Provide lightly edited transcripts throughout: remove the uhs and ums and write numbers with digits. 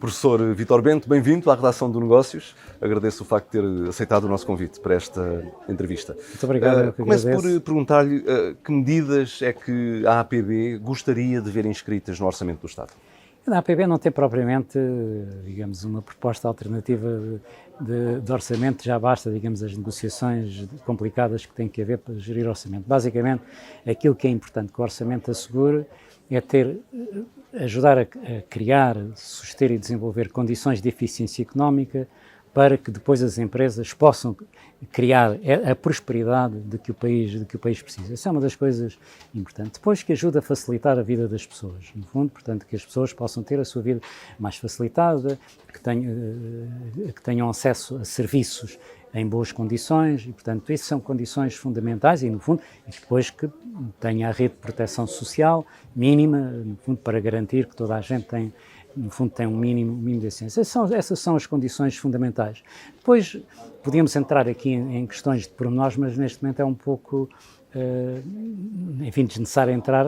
Professor Vítor Bento, bem-vindo à redação do Negócios. Agradeço o facto de ter aceitado o nosso convite para esta entrevista. Muito obrigado. Começo por perguntar-lhe que medidas é que a APB gostaria de ver inscritas no Orçamento do Estado? A APB não tem propriamente, digamos, uma proposta alternativa de orçamento, já basta, digamos, as negociações complicadas que tem que haver para gerir orçamento. Basicamente, aquilo que é importante que o orçamento assegure é ajudar a criar, suster e desenvolver condições de eficiência económica para que depois as empresas possam criar a prosperidade de que o país precisa. Essa é uma das coisas importantes. Depois que ajuda a facilitar a vida das pessoas, no fundo, portanto, que as pessoas possam ter a sua vida mais facilitada, que tenham acesso a serviços em boas condições e, portanto, isso são condições fundamentais e, no fundo, e depois que tenha a rede de proteção social mínima, no fundo, para garantir que toda a gente tem, no fundo, tem um mínimo de essência. Essas são as condições fundamentais. Depois, podíamos entrar aqui em questões de pormenores, mas neste momento é um pouco, enfim, desnecessário entrar,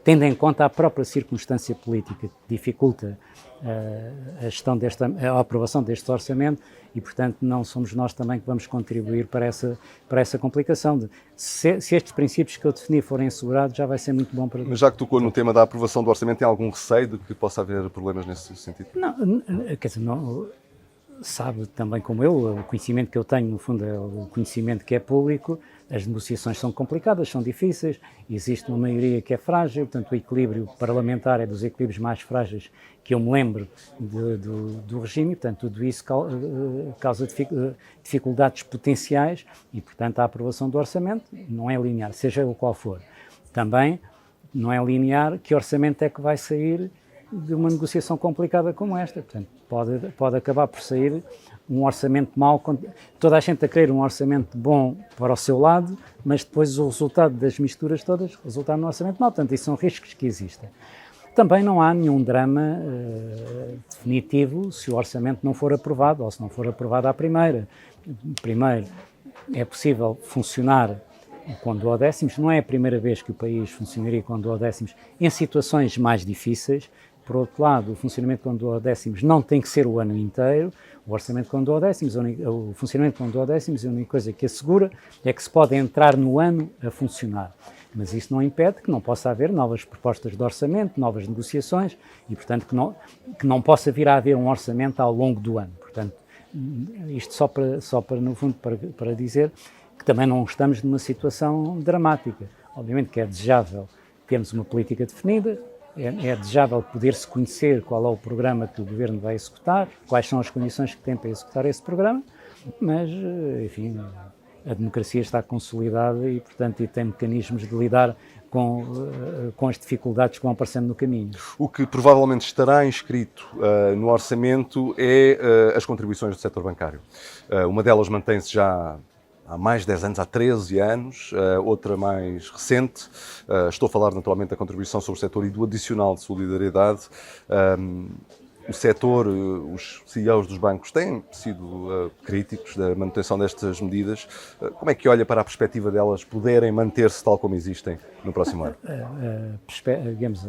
tendo em conta a própria circunstância política que dificulta a aprovação deste orçamento e, portanto, não somos nós também que vamos contribuir para essa complicação. Se estes princípios que eu defini forem assegurados, já vai ser muito bom para... Mas já que tocou no tema da aprovação do orçamento, tem algum receio de que possa haver problemas nesse sentido? Não, quer dizer, não... Sabe também como eu, o conhecimento que eu tenho, no fundo, é o conhecimento que é público, as negociações são complicadas, são difíceis, existe uma maioria que é frágil, portanto o equilíbrio parlamentar é dos equilíbrios mais frágeis que eu me lembro do regime, portanto tudo isso causa dificuldades potenciais e, portanto, a aprovação do orçamento não é linear, seja o qual for. Também não é linear que orçamento é que vai sair de uma negociação complicada como esta, portanto, pode acabar por sair um orçamento mau, toda a gente a querer um orçamento bom para o seu lado, mas depois o resultado das misturas todas resultar num orçamento mau, portanto, isso são riscos que existem. Também não há nenhum drama definitivo se o orçamento não for aprovado, ou se não for aprovado à primeira. Primeiro, é possível funcionar com duodécimos, não é a primeira vez que o país funcionaria com duodécimos em situações mais difíceis. Por outro lado, o funcionamento com duodécimos não tem que ser o ano inteiro. O orçamento com duodécimos, o funcionamento com duodécimos, a única coisa que assegura é que se pode entrar no ano a funcionar. Mas isso não impede que não possa haver novas propostas de orçamento, novas negociações e, portanto, que não possa vir a haver um orçamento ao longo do ano. Portanto, isto só para no fundo, para dizer que também não estamos numa situação dramática. Obviamente que é desejável termos uma política definida, é desejável poder-se conhecer qual é o programa que o Governo vai executar, quais são as condições que tem para executar esse programa, mas, enfim, a democracia está consolidada e, portanto, e tem mecanismos de lidar com as dificuldades que vão aparecendo no caminho. O que provavelmente estará inscrito no orçamento é as contribuições do setor bancário. Uma delas mantém-se já há mais de 10 anos, há 13 anos, outra mais recente. Estou a falar naturalmente da contribuição sobre o setor e do adicional de solidariedade. O setor, os CEOs dos bancos têm sido críticos da manutenção destas medidas. Como é que olha para a perspectiva delas poderem manter-se tal como existem no próximo ano? Digamos,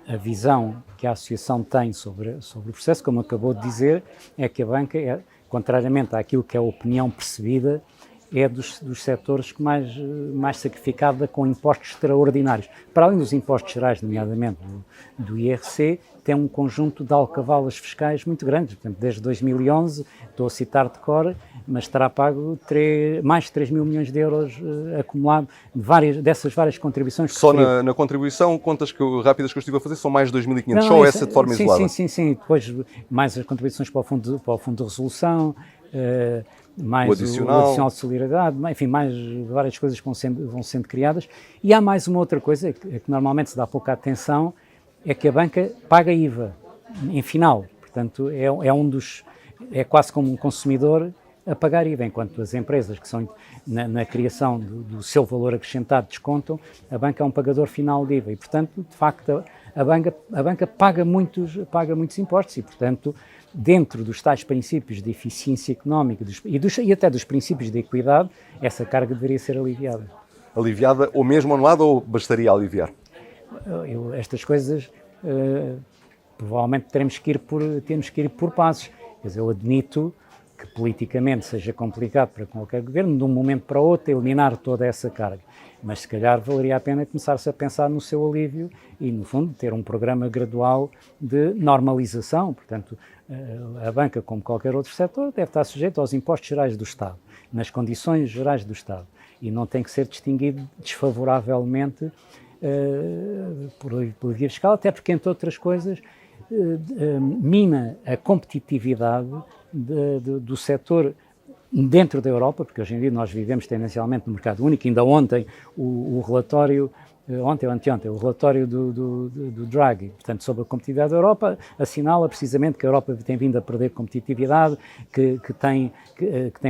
a visão que a Associação tem sobre o processo, como acabou de dizer, é que a banca, contrariamente àquilo que é a opinião percebida, é dos setores que mais sacrificada com impostos extraordinários. Para além dos impostos gerais, nomeadamente do IRC, tem um conjunto de alcavalas fiscais muito grandes. Portanto, desde 2011, estou a citar de cor, mas terá pago mais de 3 mil milhões de euros acumulado dessas várias contribuições. Só na contribuição, contas rápidas que eu estive a fazer, são mais de 2.500, só essa de forma isolada? Sim. Depois, mais as contribuições para o Fundo de Resolução, mais o adicional de solidariedade, enfim, mais várias coisas que vão sendo criadas. E há mais uma outra coisa que normalmente se dá pouca atenção, é que a banca paga IVA em final. Portanto, é quase como um consumidor a pagar IVA, enquanto as empresas que são na criação do seu valor acrescentado descontam, a banca é um pagador final de IVA. E, portanto, de facto, a banca paga muitos impostos e, portanto, dentro dos tais princípios de eficiência económica e até dos princípios de equidade, essa carga deveria ser aliviada. Aliviada ou mesmo anulada ou bastaria aliviar? Estas coisas provavelmente temos que ir por passos. Quer dizer, eu admito que politicamente seja complicado para qualquer governo, de um momento para o outro, eliminar toda essa carga. Mas se calhar valeria a pena começar-se a pensar no seu alívio e, no fundo, ter um programa gradual de normalização. Portanto, a banca, como qualquer outro setor, deve estar sujeita aos impostos gerais do Estado, nas condições gerais do Estado, e não tem que ser distinguido desfavoravelmente por via fiscal, até porque, entre outras coisas, mina a competitividade do setor dentro da Europa, porque hoje em dia nós vivemos tendencialmente no mercado único. Ainda ontem o relatório, ontem ou anteontem, o relatório do Draghi, portanto, sobre a competitividade da Europa, assinala precisamente que a Europa tem vindo a perder competitividade, que tem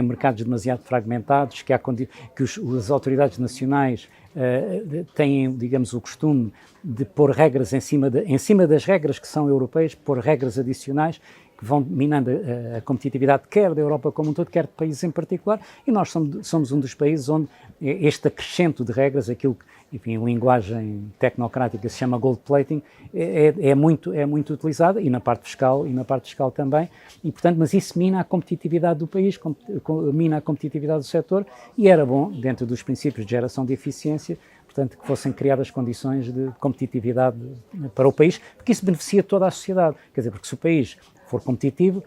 mercados demasiado fragmentados, que as autoridades nacionais têm, digamos, o costume de pôr regras em cima das regras que são europeias, pôr regras adicionais que vão minando a competitividade quer da Europa como um todo, quer de países em particular, e nós somos um dos países onde este acrescento de regras, aquilo que, enfim, em linguagem tecnocrática se chama gold plating, é muito utilizado, e na parte fiscal também, e portanto, mas isso mina a competitividade do país, mina a competitividade do setor, e era bom, dentro dos princípios de geração de eficiência, portanto, que fossem criadas condições de competitividade para o país, porque isso beneficia toda a sociedade, quer dizer, porque se o país for competitivo,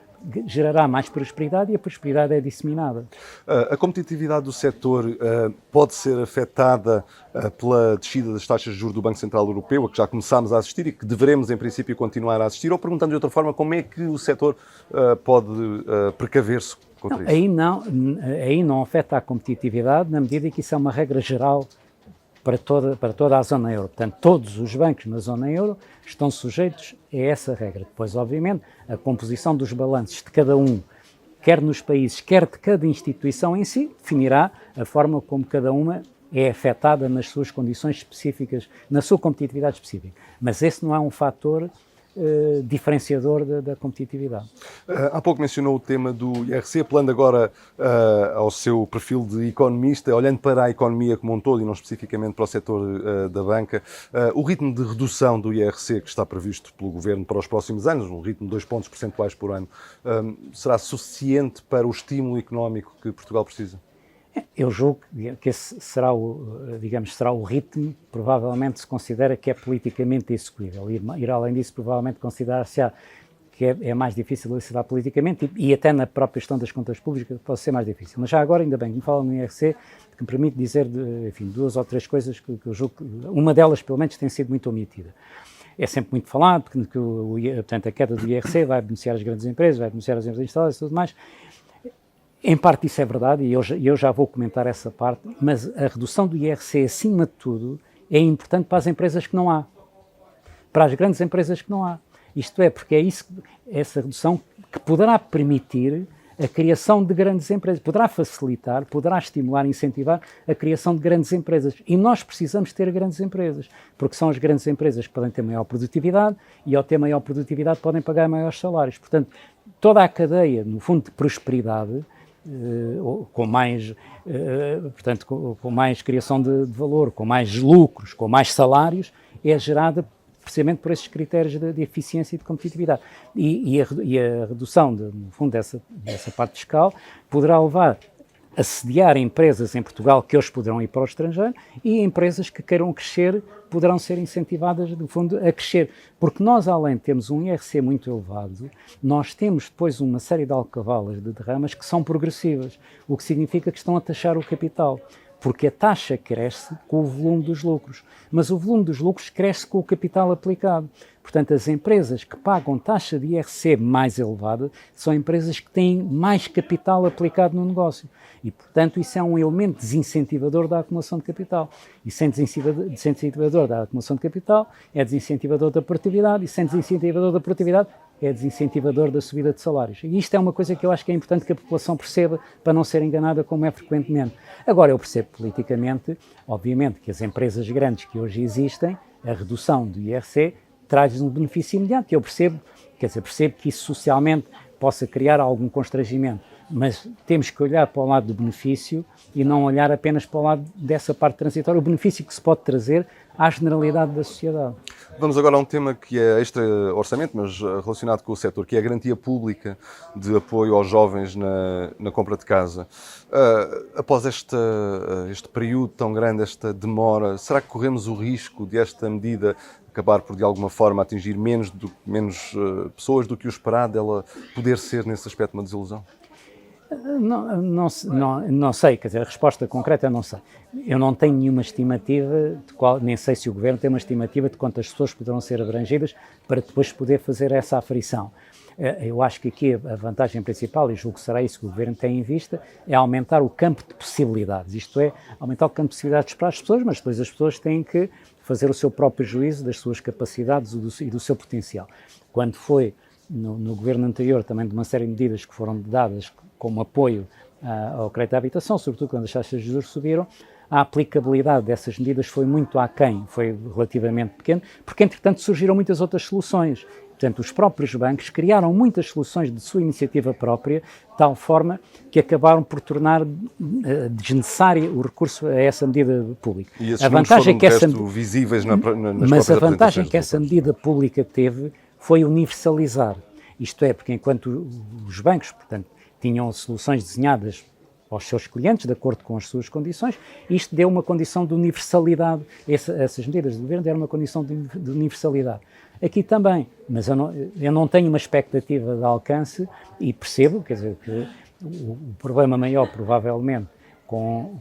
gerará mais prosperidade, e a prosperidade é disseminada. A competitividade do setor pode ser afetada pela descida das taxas de juros do Banco Central Europeu, a que já começámos a assistir e que deveremos, em princípio, continuar a assistir, ou perguntando de outra forma, como é que o setor pode precaver-se contra isso? Aí não afeta a competitividade, na medida em que isso é uma regra geral para toda a zona euro. Portanto, todos os bancos na zona euro estão sujeitos a essa regra. Depois, obviamente, a composição dos balanços de cada um, quer nos países, quer de cada instituição em si, definirá a forma como cada uma é afetada nas suas condições específicas, na sua competitividade específica. Mas esse não é um fator diferenciador da competitividade. Há pouco mencionou o tema do IRC, apelando agora ao seu perfil de economista, olhando para a economia como um todo e não especificamente para o setor da banca, o ritmo de redução do IRC que está previsto pelo Governo para os próximos anos, um ritmo de 2 pontos percentuais por ano, será suficiente para o estímulo económico que Portugal precisa? Eu julgo que esse será o ritmo, provavelmente se considera que é politicamente execuível. Ir além disso, provavelmente considerar-se que é mais difícil de elicitar politicamente, e até na própria gestão das contas públicas pode ser mais difícil. Mas já agora, ainda bem que me falam no IRC, que me permite dizer, enfim, 2 ou 3 coisas que eu julgo que uma delas, pelo menos, tem sido muito omitida. É sempre muito falado, porque portanto, a queda do IRC vai beneficiar as grandes empresas, vai beneficiar as empresas instaladas e tudo mais. Em parte isso é verdade, e eu já vou comentar essa parte, mas a redução do IRC, acima de tudo, é importante para as empresas que não há. Para as grandes empresas que não há. Isto é, porque é essa redução que poderá permitir a criação de grandes empresas, poderá facilitar, poderá estimular, incentivar a criação de grandes empresas. E nós precisamos ter grandes empresas, porque são as grandes empresas que podem ter maior produtividade, e ao ter maior produtividade podem pagar maiores salários. Portanto, toda a cadeia, no fundo, de prosperidade, com mais criação de valor, com mais lucros, com mais salários, é gerada precisamente por esses critérios de eficiência e de competitividade. E a redução, no fundo, dessa parte fiscal poderá levar a sediar empresas em Portugal que hoje poderão ir para o estrangeiro, e empresas que queiram crescer poderão ser incentivadas, no fundo, a crescer. Porque nós, além de termos um IRC muito elevado, nós temos depois uma série de alcavalas de derramas que são progressivas, o que significa que estão a taxar o capital. Porque a taxa cresce com o volume dos lucros, mas o volume dos lucros cresce com o capital aplicado. Portanto, as empresas que pagam taxa de IRC mais elevada são empresas que têm mais capital aplicado no negócio. E, portanto, isso é um elemento desincentivador da acumulação de capital. E sendo desincentivador da acumulação de capital, é desincentivador da produtividade, e sendo desincentivador da produtividade, é desincentivador da subida de salários. E isto é uma coisa que eu acho que é importante que a população perceba, para não ser enganada como é frequentemente. Agora, eu percebo politicamente, obviamente, que as empresas grandes que hoje existem, a redução do IRC traz um benefício imediato. Eu percebo que isso socialmente possa criar algum constrangimento. mas temos que olhar para o lado do benefício e não olhar apenas para o lado dessa parte transitória, o benefício que se pode trazer à generalidade da sociedade. Vamos agora a um tema que é extra-orçamento, mas relacionado com o setor, que é a garantia pública de apoio aos jovens na compra de casa. Após este período tão grande, esta demora, será que corremos o risco de esta medida acabar por, de alguma forma, atingir menos pessoas do que o esperado, ela poder ser, nesse aspecto, uma desilusão? Não sei, quer dizer, a resposta concreta eu não sei. Eu não tenho nenhuma estimativa, nem sei se o Governo tem uma estimativa de quantas pessoas poderão ser abrangidas para depois poder fazer essa aferição. Eu acho que aqui a vantagem principal, e julgo que será isso que o Governo tem em vista, é aumentar o campo de possibilidades, isto é, aumentar o campo de possibilidades para as pessoas, mas depois as pessoas têm que fazer o seu próprio juízo das suas capacidades e do seu potencial. Quando foi no Governo anterior também de uma série de medidas que foram dadas como apoio ao crédito à habitação, sobretudo quando as taxas de juros subiram, a aplicabilidade dessas medidas foi muito aquém, foi relativamente pequena, porque entretanto surgiram muitas outras soluções. Portanto, os próprios bancos criaram muitas soluções de sua iniciativa própria, de tal forma que acabaram por tornar desnecessário o recurso a essa medida pública. E esses números foram, de resto, visíveis nas próprias apresentações. Mas a vantagem que essa medida pública teve foi universalizar. Isto é, porque enquanto os bancos, portanto, tinham soluções desenhadas aos seus clientes, de acordo com as suas condições, isto deu uma condição de universalidade. Essas medidas do Governo deram uma condição de universalidade. Aqui também, mas eu não tenho uma expectativa de alcance e percebo, quer dizer, que o problema maior, provavelmente, com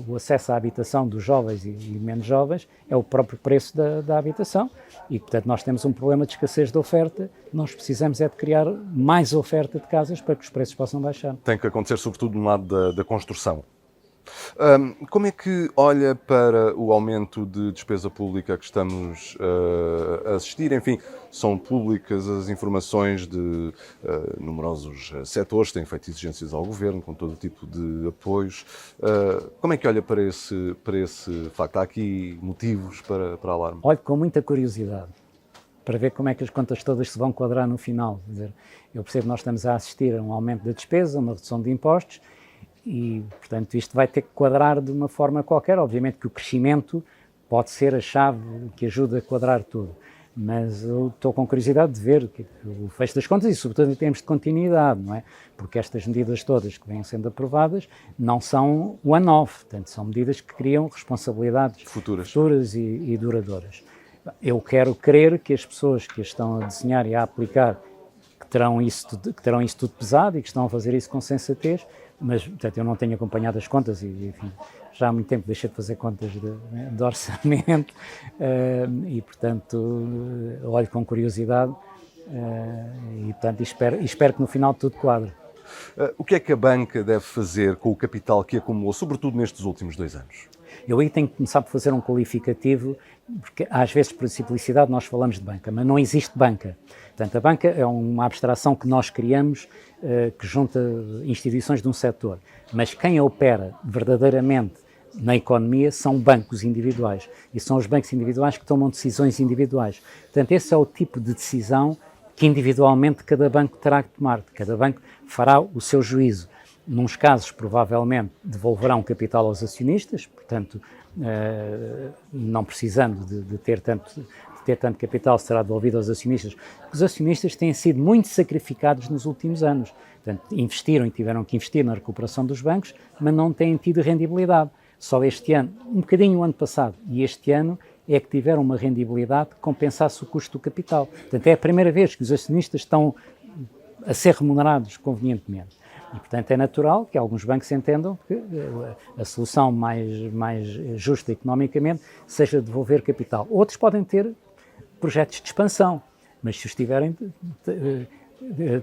o acesso à habitação dos jovens e menos jovens, é o próprio preço da habitação e, portanto, nós temos um problema de escassez de oferta, nós precisamos é de criar mais oferta de casas para que os preços possam baixar. Tem que acontecer sobretudo no lado da construção. Como é que olha para o aumento de despesa pública que estamos a assistir? Enfim, são públicas as informações de numerosos setores que têm feito exigências ao Governo com todo tipo de apoios. Como é que olha para esse facto? Há aqui motivos para alarme? Olho com muita curiosidade para ver como é que as contas todas se vão quadrar no final. Quer dizer, eu percebo que nós estamos a assistir a um aumento da despesa, uma redução de impostos, e, portanto, isto vai ter que quadrar de uma forma qualquer. Obviamente que o crescimento pode ser a chave que ajuda a quadrar tudo, mas eu estou com curiosidade de ver o fecho das contas e, sobretudo, em termos de continuidade, não é? Porque estas medidas todas que vêm sendo aprovadas não são one-off, portanto, são medidas que criam responsabilidades futuras e duradouras. Eu quero crer que as pessoas que as estão a desenhar e a aplicar que terão isso tudo pesado e que estão a fazer isso com sensatez, mas, portanto, eu não tenho acompanhado as contas e, enfim, já há muito tempo deixei de fazer contas de orçamento e, portanto, olho com curiosidade e, portanto, espero que no final tudo quadre. O que é que a banca deve fazer com o capital que acumulou, sobretudo nestes últimos 2 anos? Eu aí tenho que começar por fazer um qualificativo, porque às vezes por simplicidade nós falamos de banca, mas não existe banca. Portanto, a banca é uma abstração que nós criamos, que junta instituições de um setor, mas quem opera verdadeiramente na economia são bancos individuais, e são os bancos individuais que tomam decisões individuais. Portanto, esse é o tipo de decisão que individualmente cada banco terá que tomar, cada banco fará o seu juízo. Nuns casos, provavelmente, devolverão capital aos acionistas, portanto, não precisando de ter tanto capital, será devolvido aos acionistas. Os acionistas têm sido muito sacrificados nos últimos anos. Portanto, investiram e tiveram que investir na recuperação dos bancos, mas não têm tido rendibilidade. Só este ano, um bocadinho o ano passado, e este ano é que tiveram uma rendibilidade que compensasse o custo do capital. Portanto, é a primeira vez que os acionistas estão a ser remunerados convenientemente. E, portanto, é natural que alguns bancos entendam que a solução mais justa economicamente seja devolver capital. Outros podem ter projetos de expansão, mas se os tiverem,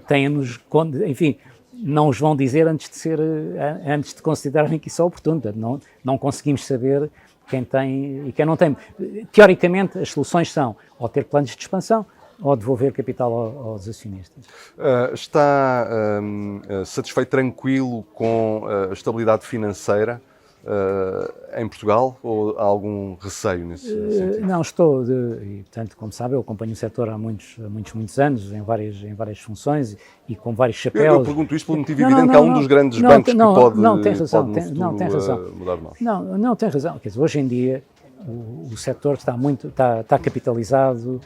têm-nos, enfim, não os vão dizer antes de considerarem que isso é oportuno. Portanto, não conseguimos saber quem tem e quem não tem. Teoricamente, as soluções são ou ter planos de expansão ou devolver capital aos acionistas. Está satisfeito, tranquilo com a estabilidade financeira em Portugal, ou há algum receio nesse sentido? Não, e portanto, como sabe, eu acompanho o setor há muitos anos, em várias funções e com vários chapéus. Eu pergunto isto pelo motivo evidente que há um dos grandes bancos que pode no futuro mudar de mãos. Não, tem razão. Quer dizer, hoje em dia o setor está capitalizado,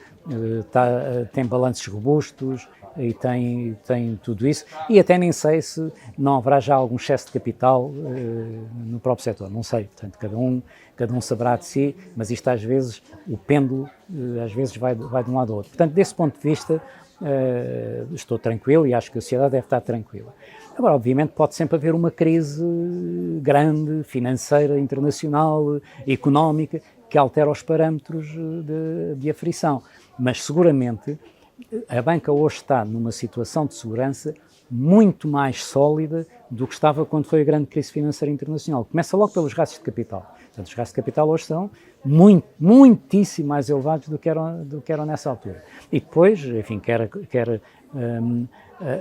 tem balanços robustos e tem tudo isso, e até nem sei se não haverá já algum excesso de capital no próprio setor, não sei, portanto cada um saberá de si, mas isto às vezes, o pêndulo às vezes vai de um lado ao outro. Portanto, desse ponto de vista, estou tranquilo e acho que a sociedade deve estar tranquila. Agora, obviamente, pode sempre haver uma crise grande, financeira, internacional, económica, que altera os parâmetros de aflição. Mas, seguramente, a banca hoje está numa situação de segurança muito mais sólida do que estava quando foi a grande crise financeira internacional. Começa logo pelos gastos de capital. Portanto, os gastos de capital hoje são muitíssimo mais elevados do que eram nessa altura. E depois, enfim, quer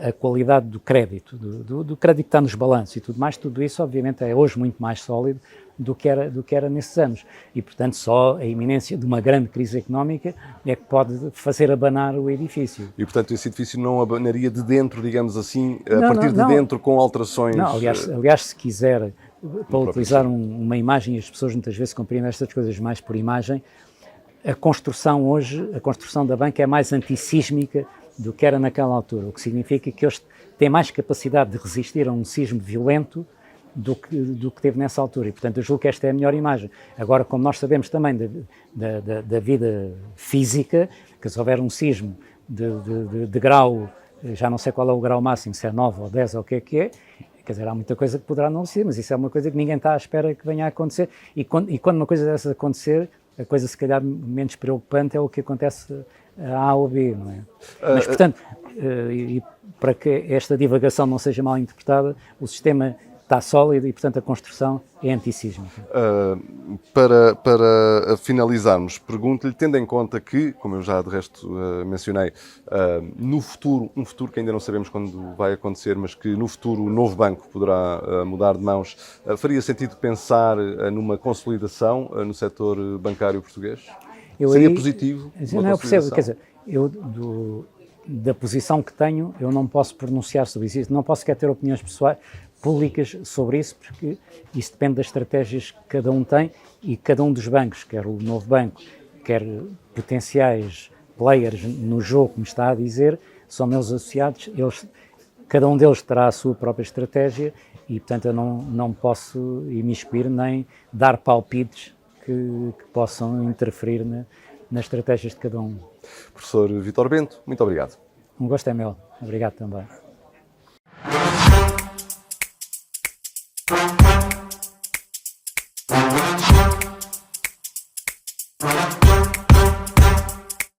a qualidade do crédito, do crédito que está nos balanços e tudo mais, tudo isso obviamente é hoje muito mais sólido do que era nesses anos. E, portanto, só a iminência de uma grande crise económica é que pode fazer abanar o edifício. E, portanto, esse edifício não abanaria de dentro, digamos assim, a partir de dentro, com alterações... Não, aliás, se quiser, para utilizar uma imagem, e as pessoas muitas vezes compreendem estas coisas mais por imagem, a construção da banca é mais antissísmica do que era naquela altura, o que significa que eles têm mais capacidade de resistir a um sismo violento do que teve nessa altura, e portanto eu julgo que esta é a melhor imagem. Agora, como nós sabemos também da vida física, que se houver um sismo de grau, já não sei qual é o grau máximo, se é 9 ou 10 ou o que é, quer dizer, há muita coisa que poderá não ser, mas isso é uma coisa que ninguém está à espera que venha a acontecer, e quando uma coisa dessas acontecer, a coisa se calhar menos preocupante é o que acontece a A ou B, não é? Mas, portanto, e para que esta divagação não seja mal interpretada, o sistema está sólido e, portanto, a construção é antissísmica. Para finalizarmos, pergunto-lhe, tendo em conta que, como eu já de resto mencionei, no futuro, um futuro que ainda não sabemos quando vai acontecer, mas que no futuro o novo banco poderá mudar de mãos, faria sentido pensar numa consolidação no setor bancário português? Seria positivo? Não, eu percebo, quer dizer, da posição que tenho, eu não posso pronunciar sobre isso, não posso sequer ter opiniões pessoais, públicas sobre isso, porque isso depende das estratégias que cada um tem, e cada um dos bancos, quer o novo banco, quer potenciais players no jogo, como está a dizer, são meus associados, cada um deles terá a sua própria estratégia e, portanto, eu não posso imiscuir nem dar palpites que possam interferir nas estratégias de cada um. Professor Vítor Bento, muito obrigado. Um gosto é meu. Obrigado também.